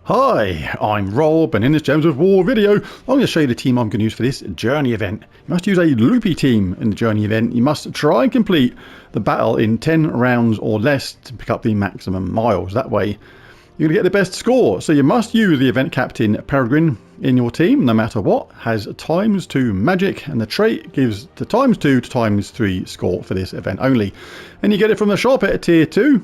Hi, I'm Rob, and in this Gems of War video, I'm going to show you the team I'm going to use for this Journey event. You must use a loopy team in the Journey event. You must try and complete the battle in 10 rounds or less to pick up the maximum miles. That way, you're going to get the best score. So you must use the event captain Peregrine in your team, no matter what. Has ×2 magic, and the trait gives the ×2 to ×3 score for this event only. And you get it from the shop at tier 2.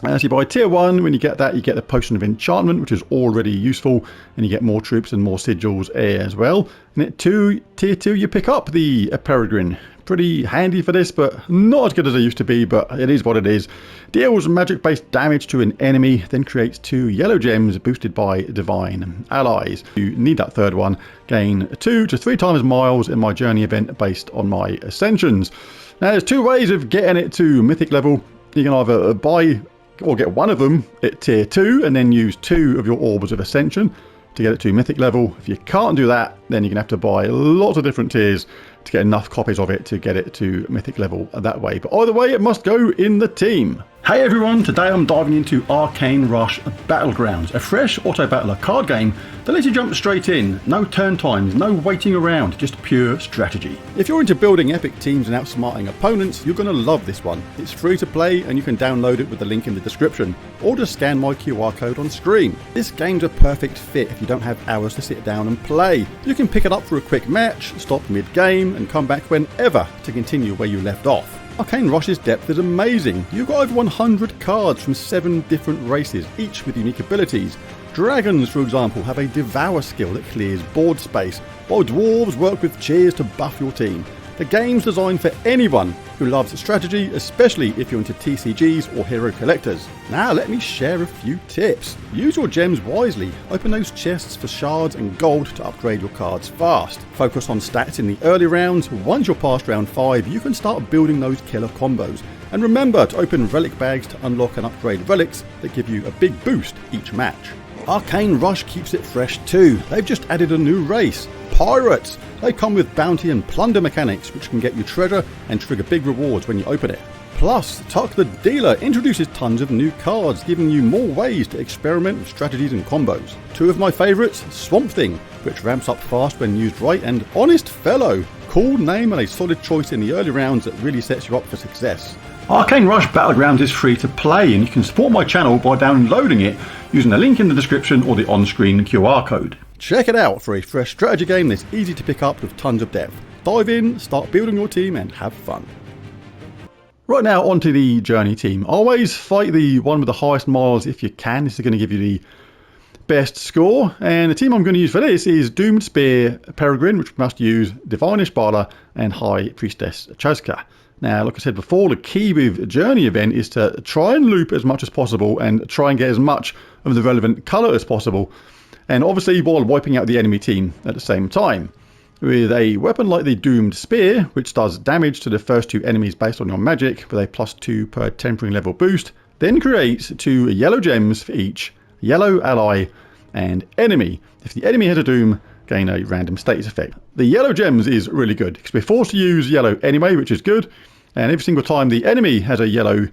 As you buy tier 1, when you get that, you get the potion of enchantment, which is already useful, and you get more troops and more sigils as well. And at tier 2, you pick up the Peregrine. Pretty handy for this, but not as good as it used to be, but it is what it is. Deals magic-based damage to an enemy, then creates 2 yellow gems boosted by divine allies. You need that third one. Gain 2 to 3 times miles in my journey event based on my ascensions. Now, there's 2 ways of getting it to mythic level. You can either buy or get one of them at tier 2 and then use 2 of your orbs of ascension to get it to mythic level. If you can't do that, then you're going to have to buy lots of different tiers to get enough copies of it to get it to mythic level that way. But either way, it must go in the team. Hey everyone, today I'm diving into Arcane Rush Battlegrounds, a fresh auto-battler card game that lets you jump straight in. No turn times, no waiting around, just pure strategy. If you're into building epic teams and outsmarting opponents, you're going to love this one. It's free to play and you can download it with the link in the description, or just scan my QR code on screen. This game's a perfect fit if you don't have hours to sit down and play. You can pick it up for a quick match, stop mid-game and come back whenever to continue where you left off. Arcane Rush's depth is amazing. You've got over 100 cards from 7 different races, each with unique abilities. Dragons, for example, have a Devour skill that clears board space, while dwarves work with cheers to buff your team. The game's designed for anyone who loves strategy, especially if you're into TCGs or hero collectors. Now let me share a few tips. Use your gems wisely. Open those chests for shards and gold to upgrade your cards fast. Focus on stats in the early rounds. Once you're past round 5, you can start building those killer combos. And remember to open relic bags to unlock and upgrade relics that give you a big boost each match. Arcane Rush keeps it fresh too. They've just added a new race, Pirates. They come with bounty and plunder mechanics, which can get you treasure and trigger big rewards when you open it. Plus, Tuck the Dealer introduces tons of new cards, giving you more ways to experiment with strategies and combos. 2 of my favourites, Swamp Thing, which ramps up fast when used right, and Honest Fellow. Cool name and a solid choice in the early rounds that really sets you up for success. Arcane Rush Battlegrounds is free to play, and you can support my channel by downloading it using the link in the description or the on-screen QR code. Check it out for a fresh strategy game that's easy to pick up with tons of depth. Dive in, start building your team and have fun. Right now onto the Journey team. Always fight the one with the highest miles if you can. This is going to give you the best score, and the team I'm going to use for this is Doomed Spear Peregrine, which must use Divine Ishbala and High Priestess Chazka. Now, like I said before, the key with Journey event is to try and loop as much as possible and try and get as much of the relevant colour as possible, and obviously while wiping out the enemy team at the same time. With a weapon like the Doomed Spear, which does damage to the first 2 enemies based on your magic with a +2 per tempering level boost, then creates 2 yellow gems for each yellow ally and enemy. If the enemy has a doom, gain a random status effect. The yellow gems is really good because we're forced to use yellow anyway, which is good, and every single time the enemy has a yellow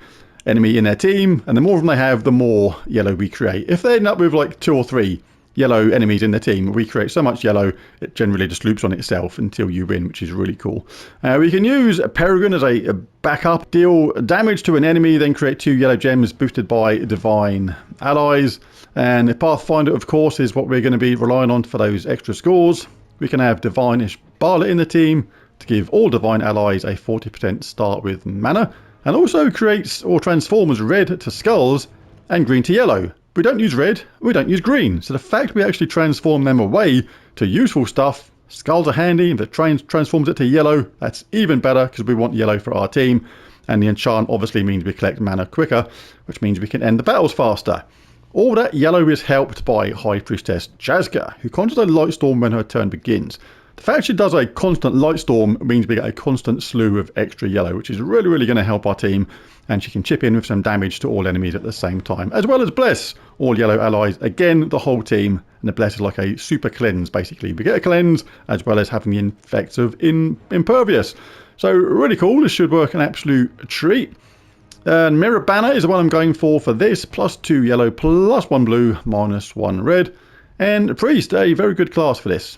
enemy in their team, and the more of them they have, the more yellow we create. If they end up with like 2 or 3 yellow enemies in the team, we create so much yellow it generally just loops on itself until you win, which is really cool. We can use Peregrine as a backup, deal damage to an enemy, then create 2 yellow gems boosted by divine allies. And the Pathfinder, of course, is what we're going to be relying on for those extra scores. We can have Divine Ishbala in the team to give all divine allies a 40% start with mana, and also creates or transforms red to skulls and green to yellow. We don't use red, we don't use green, so the fact we actually transform them away to useful stuff, skulls are handy. If it transforms it to yellow, that's even better because we want yellow for our team, and the enchant obviously means we collect mana quicker, which means we can end the battles faster. All that yellow is helped by High Priestess Chazka, who conjures a light storm when her turn begins. The fact she does a constant light storm means we get a constant slew of extra yellow, which is really going to help our team, and she can chip in with some damage to all enemies at the same time, as well as bless all yellow allies, again the whole team, and the bless is like a super cleanse basically. We get a cleanse as well as having the effects of impervious. So really cool, this should work an absolute treat. Mirror Banner is the one I'm going for this. +2 yellow, +1 blue, -1 red. And Priest, a very good class for this.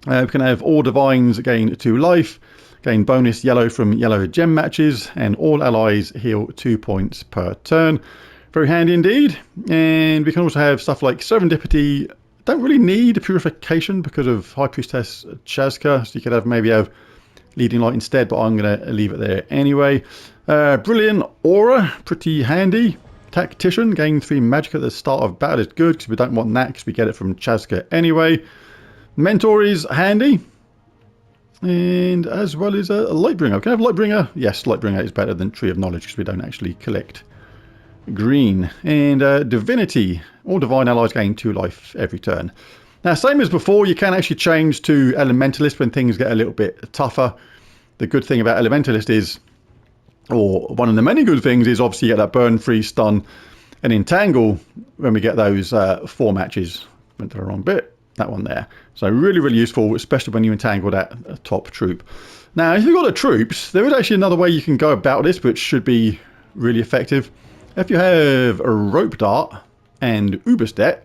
We can have all Divines gain 2 life, gain bonus yellow from yellow gem matches, and all allies heal 2 points per turn. Very handy indeed. And we can also have stuff like Serendipity. Don't really need Purification because of High Priestess Chazka, so you could have maybe have Leading Light instead, but I'm going to leave it there anyway. Brilliant Aura, pretty handy. Tactician, gain 3 magic at the start of battle is good because we don't want that because we get it from Chazka anyway. Mentor is handy. And as well as a Lightbringer. Can I have Lightbringer? Yes, Lightbringer is better than Tree of Knowledge because we don't actually collect green. And Divinity. All Divine Allies gain 2 life every turn. Now, same as before, you can actually change to Elementalist when things get a little bit tougher. The good thing about Elementalist is, or one of the many good things is, obviously you get that Burn, Freeze, Stun, and Entangle when we get those 4 matches. Went to the wrong bit. That one there. So really, really useful, especially when you entangle that top troop. Now, if you've got the troops, there is actually another way you can go about this, which should be really effective. If you have a Rope Dart and Uberstet,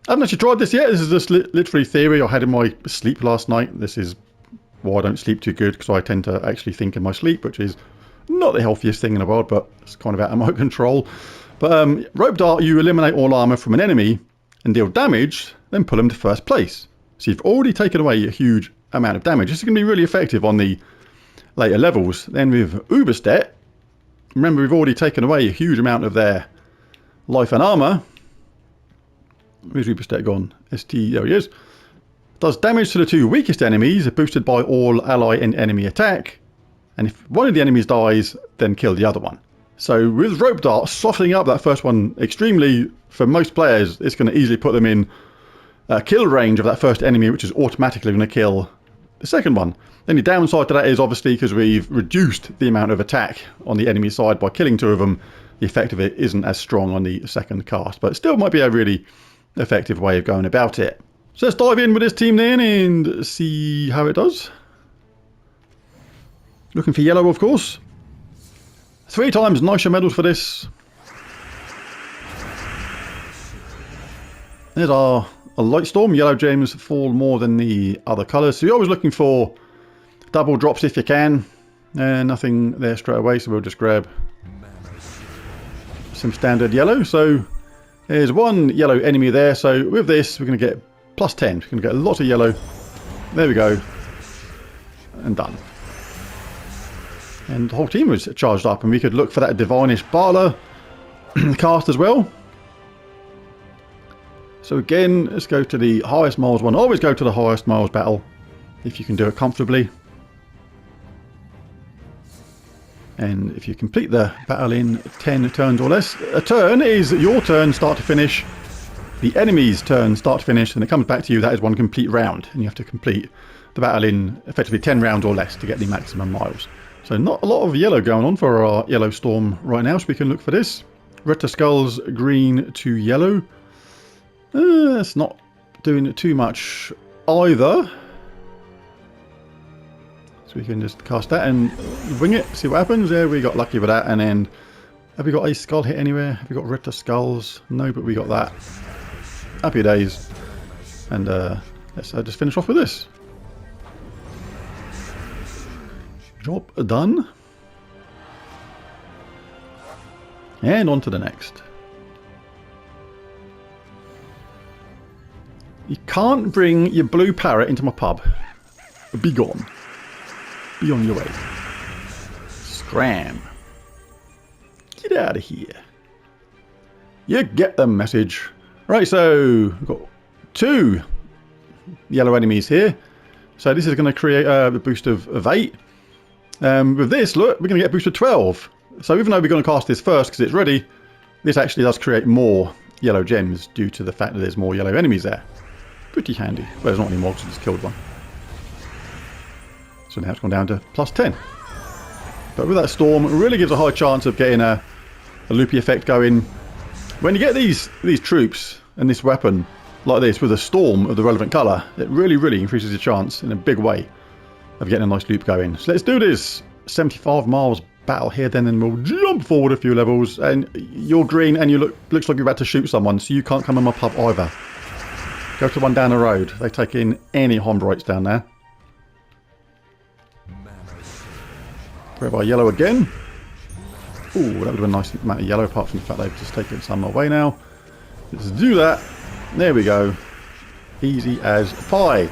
I haven't actually tried this yet. This is just literally theory I had in my sleep last night. This is why I don't sleep too good, because I tend to actually think in my sleep, which is not the healthiest thing in the world, but it's kind of out of my control. But Rope Dart, you eliminate all armor from an enemy and deal damage, then pull them to first place. So you've already taken away a huge amount of damage. This is going to be really effective on the later levels. Then with Uberstet, remember we've already taken away a huge amount of their life and armor. Where's Uberstet gone? ST, there he is. Does damage to the 2 weakest enemies, boosted by all ally and enemy attack. And if one of the enemies dies, then kill the other one. So with Rope Dart, softening up that first one extremely, for most players, it's going to easily put them in kill range of that first enemy, which is automatically going to kill the second one. The only downside to that is obviously because we've reduced the amount of attack on the enemy side by killing 2 of them, the effect of it isn't as strong on the second cast, but it still might be a really effective way of going about it. So let's dive in with this team then and see how it does. Looking for yellow, of course. 3 times nicer medals for this. There's our Light Storm. Yellow gems fall more than the other colours. So you're always looking for double drops if you can. Nothing there straight away, so we'll just grab some standard yellow. So there's 1 yellow enemy there. So with this, we're going to get +10. We're going to get a lot of yellow. There we go. And done. And the whole team was charged up, and we could look for that Divinish Barla cast as well. So again, let's go to the highest miles one. Always go to the highest miles battle if you can do it comfortably. And if you complete the battle in 10 turns or less, a turn is your turn start to finish, the enemy's turn start to finish, and it comes back to you. That is 1 complete round, and you have to complete the battle in effectively 10 rounds or less to get the maximum miles. So not a lot of yellow going on for our Yellow Storm right now, so we can look for this. Red to Skulls, green to yellow. It's not doing too much either. So we can just cast that and wing it, see what happens. There, we got lucky with that. And then, have we got a skull hit anywhere? Have we got Red to Skulls? No, but we got that. Happy days. And let's just finish off with this. Job done. And on to the next. You can't bring your blue parrot into my pub. Be gone. Be on your way. Scram. Get out of here. You get the message. Right, so we've got 2 yellow enemies here. So this is going to create a boost of 8. With this, look, we're going to get a boost of 12. So even though we're going to cast this first because it's ready, this actually does create more yellow gems due to the fact that there's more yellow enemies there. Pretty handy. Well, there's not any more because I just killed one. So now it's gone down to +10. But with that storm, it really gives a high chance of getting a loopy effect going. When you get these troops and this weapon like this with a storm of the relevant colour, it really increases your chance in a big way of getting a nice loop going. So let's do this. 75 miles battle here, then we'll jump forward a few levels. And you're green and you looks like you're about to shoot someone, so you can't come in my pub either. Go to the one down the road. They take in any Hombrites down there. Grab our yellow again. Ooh, that would have been a nice amount of yellow, apart from the fact they've just taken some away now. Let's do that. There we go. Easy as pie.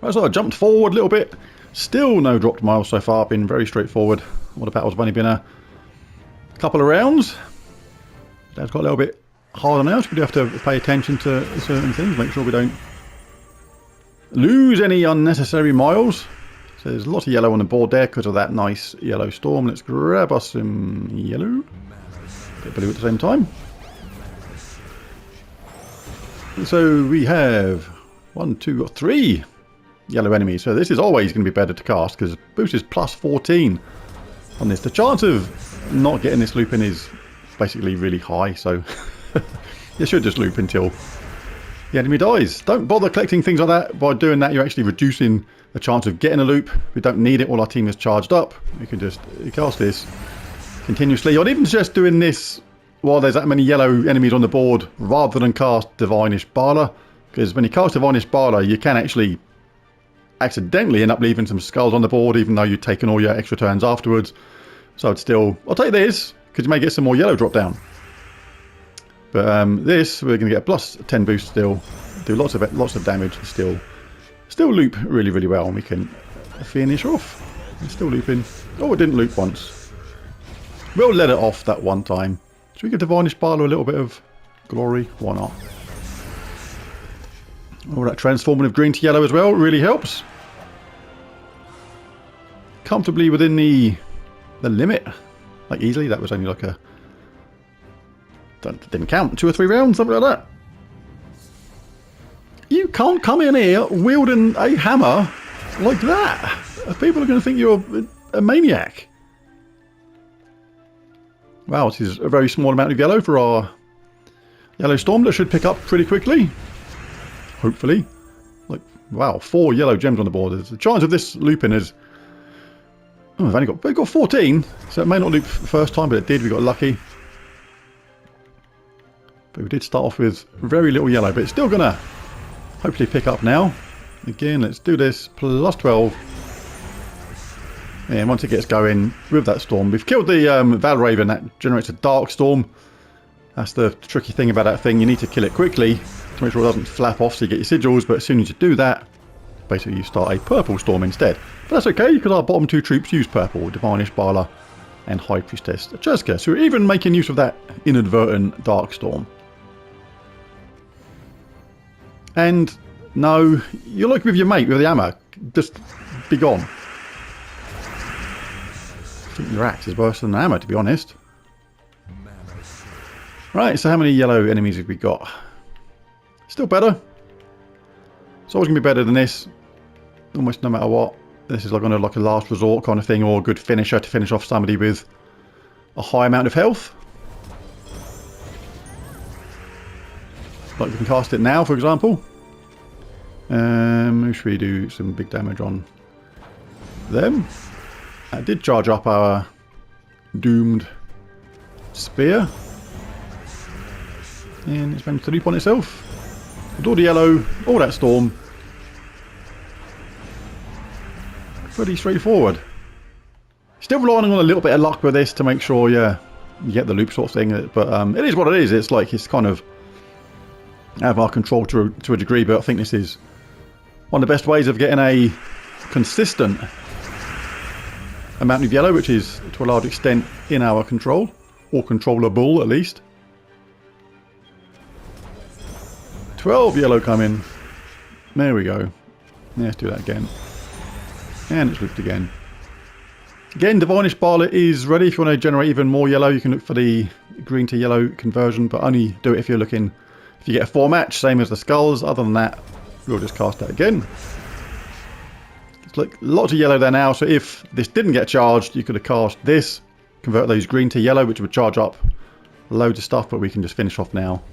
Right, so I jumped forward a little bit. Still no dropped miles so far. Been very straightforward. All the battles have only been a couple of rounds. That's got a little bit harder now, so we do have to pay attention to certain things. Make sure we don't lose any unnecessary miles. So there's lots of yellow on the board there because of that nice yellow storm. Let's grab us some yellow. Bit blue at the same time. So we have 1, 2, or 3 yellow enemies. So this is always going to be better to cast because boost is plus 14 on this. The chance of not getting this loop in is basically really high. So you should just loop until the enemy dies. Don't bother collecting things like that. By doing that, you're actually reducing the chance of getting a loop. We don't need it. All our team is charged up. We can just cast this continuously. I'd even suggest doing this while there's that many yellow enemies on the board rather than cast Divinish Bala, because when you cast Divinish Bala you can actually accidentally end up leaving some skulls on the board even though you've taken all your extra turns afterwards. So I'll take this because you may get some more yellow drop down. But this we're going to get a plus 10 boost still, do lots of damage, and still loop really, really well, and we can finish off. It's still looping. Oh, it didn't loop once. We'll let it off that one time. Should we give Divinish Bala a little bit of glory? Why not? Oh, that transformative green to yellow as well really helps. Comfortably within the limit. Like easily, that was only like a... didn't count, 2 or 3 rounds, something like that. You can't come in here wielding a hammer like that. People are going to think you're a maniac. Wow, this is a very small amount of yellow for our yellow storm that should pick up pretty quickly. Hopefully. Like, wow, 4 yellow gems on the board. The chance of this looping is... oh, we've got 14, so it may not loop first time, but it did. We got lucky. But we did start off with very little yellow, but it's still going to hopefully pick up now. Again, let's do this. Plus 12. And once it gets going with that storm, we've killed the Valraven. That generates a dark storm. That's the tricky thing about that thing. You need to kill it quickly to make sure it doesn't flap off so you get your sigils. But as soon as you do that, basically you start a purple storm instead. But that's okay because our bottom 2 troops use purple. Divinish Bala and High Priestess Cheska. So we're even making use of that inadvertent dark storm. And no, you're like with your mate with the hammer. Just be gone. I think your axe is worse than the hammer, to be honest. Right, so how many yellow enemies have we got? Still better. It's always going to be better than this. Almost no matter what. This is like a last resort kind of thing, or a good finisher to finish off somebody with a high amount of health. Like we can cast it now, for example. Should we do some big damage on them? I did charge up our doomed spear. And it's managed to loop on itself. With all the yellow, all that storm. Pretty straightforward. Still relying on a little bit of luck with this to make sure you get the loop sort of thing. But it is what it is. It's like it's kind of out of our control to a degree. But I think this is one of the best ways of getting a consistent amount of yellow, which is to a large extent in our control, or controllable at least. 12 yellow coming. There we go. Let's do that again. And it's looped again. Again, Divinish Bala is ready. If you want to generate even more yellow, you can look for the green to yellow conversion, but only do it if you're looking, if you get a 4 match, same as the skulls. Other than that, we'll just cast that again. It's like lots of yellow there now, so if this didn't get charged, you could have cast this, convert those green to yellow, which would charge up loads of stuff, but we can just finish off now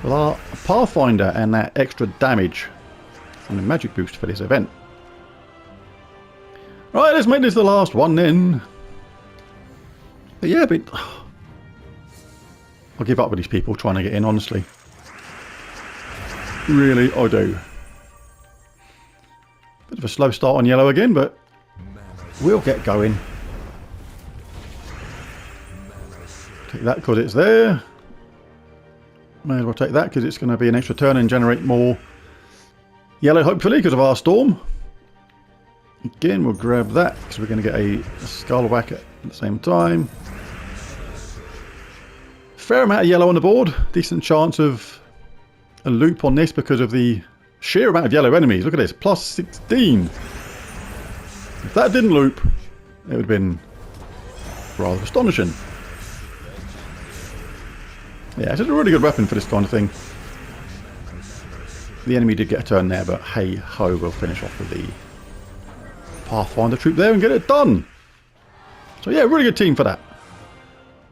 with our Pathfinder and that extra damage and the magic boost for this event. Right, let's make this the last one then. But yeah, but I'll give up with these people trying to get in, honestly. Really, I do. Bit of a slow start on yellow again, but we'll get going. Take that because it's there. May as well take that because it's going to be an extra turn and generate more yellow, hopefully, because of our storm. Again, we'll grab that because we're going to get a skull whack at the same time. Fair amount of yellow on the board. Decent chance of a loop on this because of the sheer amount of yellow enemies. Look at this, plus 16. If that didn't loop, it would have been rather astonishing. Yeah, it's a really good weapon for this kind of thing. The enemy did get a turn there, but hey ho, we'll finish off with the Pathfinder troop there and get it done. So yeah, really good team for that.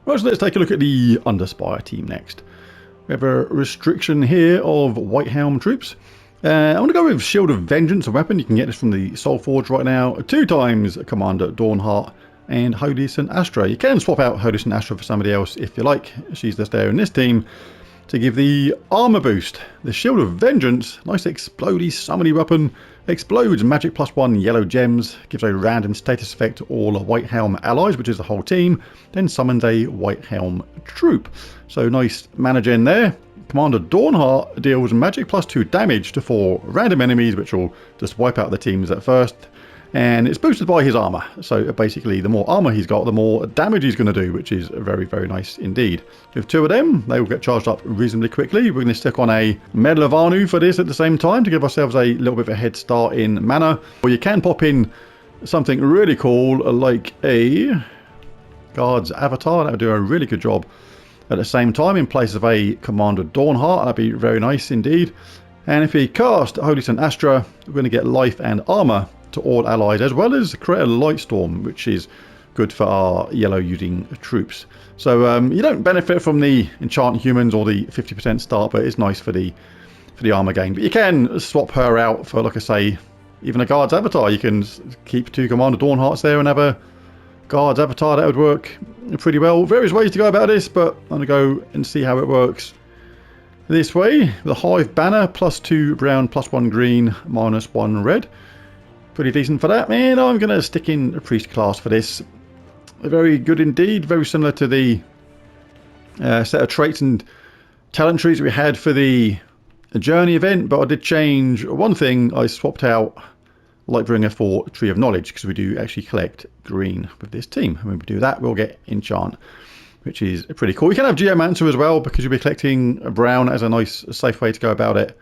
Right, so let's take a look at the Underspire team next. We have a restriction here of White Helm troops. I want to go with Shield of Vengeance, a weapon. You can get this from the Soul Forge right now. 2 times Commander Dawnheart and Holy St. Astra. You can swap out Holy St. Astra for somebody else if you like. She's just there in this team to give the armor boost. The Shield of Vengeance, nice explodey summony weapon. Explodes magic +1 yellow gems, gives a random status effect to all White Helm allies, which is the whole team, then summons a White Helm troop. So nice mana gen there. Commander Dawnheart deals magic +2 damage to 4 random enemies, which will just wipe out the teams at first. And it's boosted by his armor. So basically, the more armor he's got, the more damage he's going to do, which is very, very nice indeed. With 2 of them, they will get charged up reasonably quickly. We're going to stick on a Medal of Anu for this at the same time to give ourselves a little bit of a head start in mana. Or you can pop in something really cool like a Guard's Avatar. That would do a really good job at the same time in place of a Commander Dawnheart. That'd be very nice indeed. And if we cast Holy St. Astra, we're going to get life and armor to all allies, as well as create a light storm, which is good for our yellow using troops. So you don't benefit from the enchant humans or the 50% start, but it's nice for the armor gain. But you can swap her out for, like I say, even a Guard's Avatar. You can keep 2 Commander Dawnhearts there and have a Guard's Avatar. That would work pretty well. Various ways to go about this, but I'm going to go and see how it works this way. The Hive Banner, +2 brown, +1 green, -1 red. Pretty decent for that, man. I'm going to stick in a priest class for this. Very good indeed. Very similar to the set of traits and talent trees we had for the Journey event, but I did change one thing. I swapped out Lightbringer for Tree of Knowledge because we do actually collect green with this team. And when we do that, we'll get enchant, which is pretty cool. You can have Geomancer as well because you'll be collecting brown as a nice, safe way to go about it.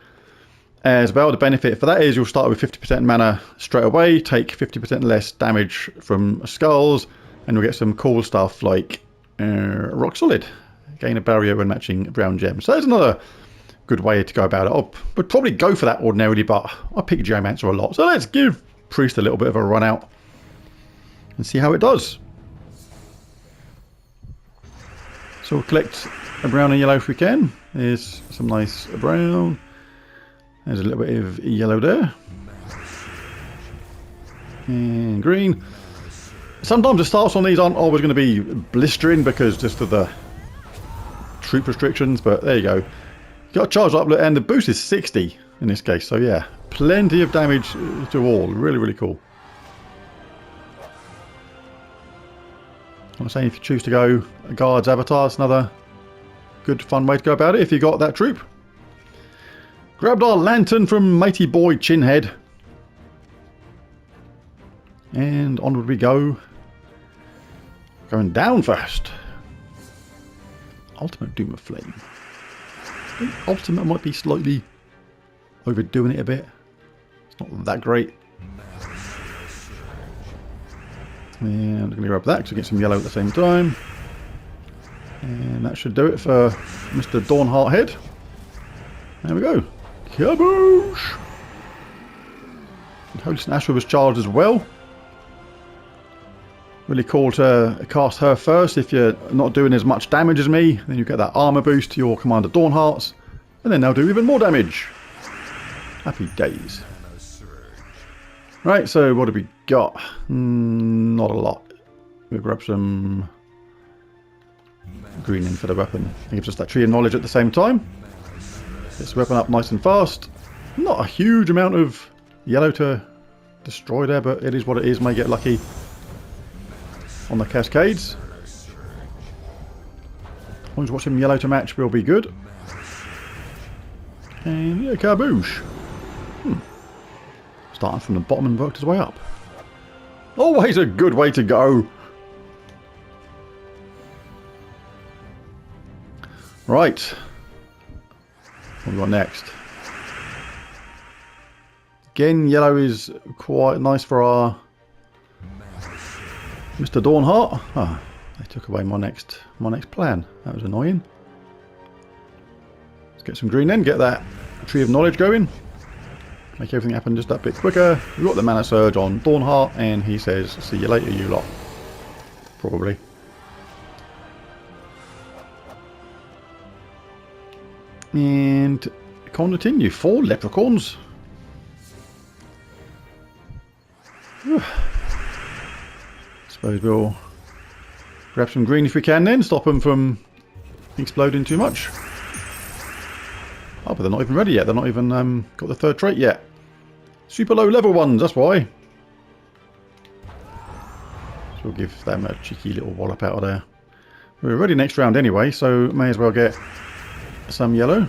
As well, the benefit for that is you'll start with 50% mana straight away, take 50% less damage from skulls, and you'll get some cool stuff like Rock Solid. Gain a barrier when matching brown gems. So there's another good way to go about it. I would probably go for that ordinarily, but I pick Geomancer a lot. So let's give Priest a little bit of a run out and see how it does. So we'll collect a brown and yellow if we can. There's some nice brown. There's a little bit of yellow there. And green. Sometimes the starts on these aren't always going to be blistering because just of the troop restrictions, but there you go. Got charged up and the boost is 60 in this case, so yeah, plenty of damage to all. Really, really cool. I'm saying if you choose to go a Guard's Avatar, it's another good fun way to go about it if you got that troop. Grabbed our lantern from Mighty Boy Chinhead. And onward we go. Going down first. Ultimate Doom of Flame. I think Ultimate might be slightly overdoing it a bit. It's not that great. And I'm going to grab that because we get some yellow at the same time. And that should do it for Mr. Dawnheart Head. There we go. Kaboosh! Holy St. Astra was charged as well. Really cool to cast her first. If you're not doing as much damage as me, then you get that armor boost to your Commander Dawnhearts, and then they'll do even more damage. Happy days. Right, so what have we got? Not a lot. We'll grab some green in for the weapon. It gives us that tree of knowledge at the same time. Gets the weapon up nice and fast. Not a huge amount of yellow to destroy there, but it is what it is. May get lucky on the cascades. As long as watch some yellow to match, we'll be good. And yeah, kaboosh. Starting from the bottom and worked his way up. Always a good way to go. Right. What have we got next? Again, yellow is quite nice for our Mr. Dawnheart. Ah, they took away my next plan. That was annoying. Let's get some green then, get that tree of knowledge going. Make everything happen just that bit quicker. We've got the mana surge on Dawnheart, and he says, see you later, you lot. Probably. And continue. 4 leprechauns. Suppose we'll grab some green if we can then. Stop them from exploding too much. Oh, but they're not even ready yet. They're not even got the 3rd trait yet. Super low level ones, that's why. So we'll give them a cheeky little wallop out of there. We're ready next round anyway, so may as well get some yellow.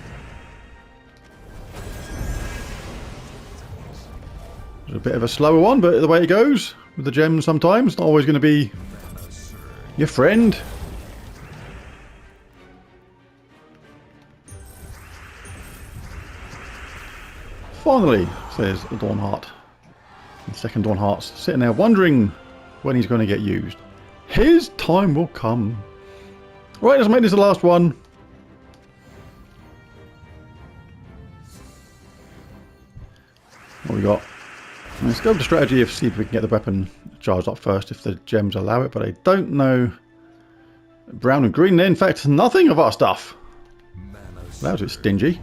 It's a bit of a slower one, but the way it goes with the gems sometimes, not always going to be your friend. Finally, says Dawnheart. And second Dawnheart's sitting there wondering when he's going to get used. His time will come. Right, let's make this the last one. What we got? Let's go with the strategy of see if we can get the weapon charged up first if the gems allow it, but I don't know. Brown and green, in fact, nothing of our stuff. That was a bit stingy.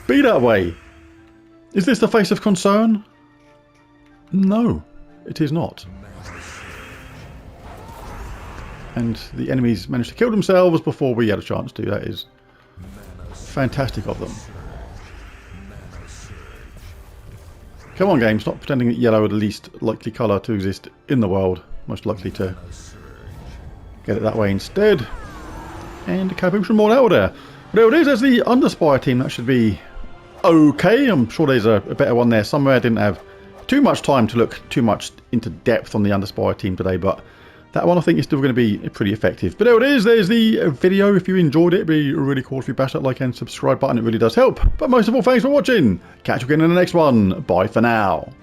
Be that way. Is this the face of concern? No, it is not. And the enemies managed to kill themselves before we had a chance to. That is fantastic of them. Come on, game, stop pretending that yellow are the least likely colour to exist in the world. Most likely to get it that way instead. And kaboosh from all out there. There it is, there's the Underspire team. That should be okay. I'm sure there's a better one there somewhere. I didn't have too much time to look too much into depth on the Underspire team today, but that one I think is still going to be pretty effective. But there it is, there's the video. If you enjoyed it, it'd be really cool if you bash that like and subscribe button. It really does help. But most of all, thanks for watching. Catch you again in the next one. Bye for now.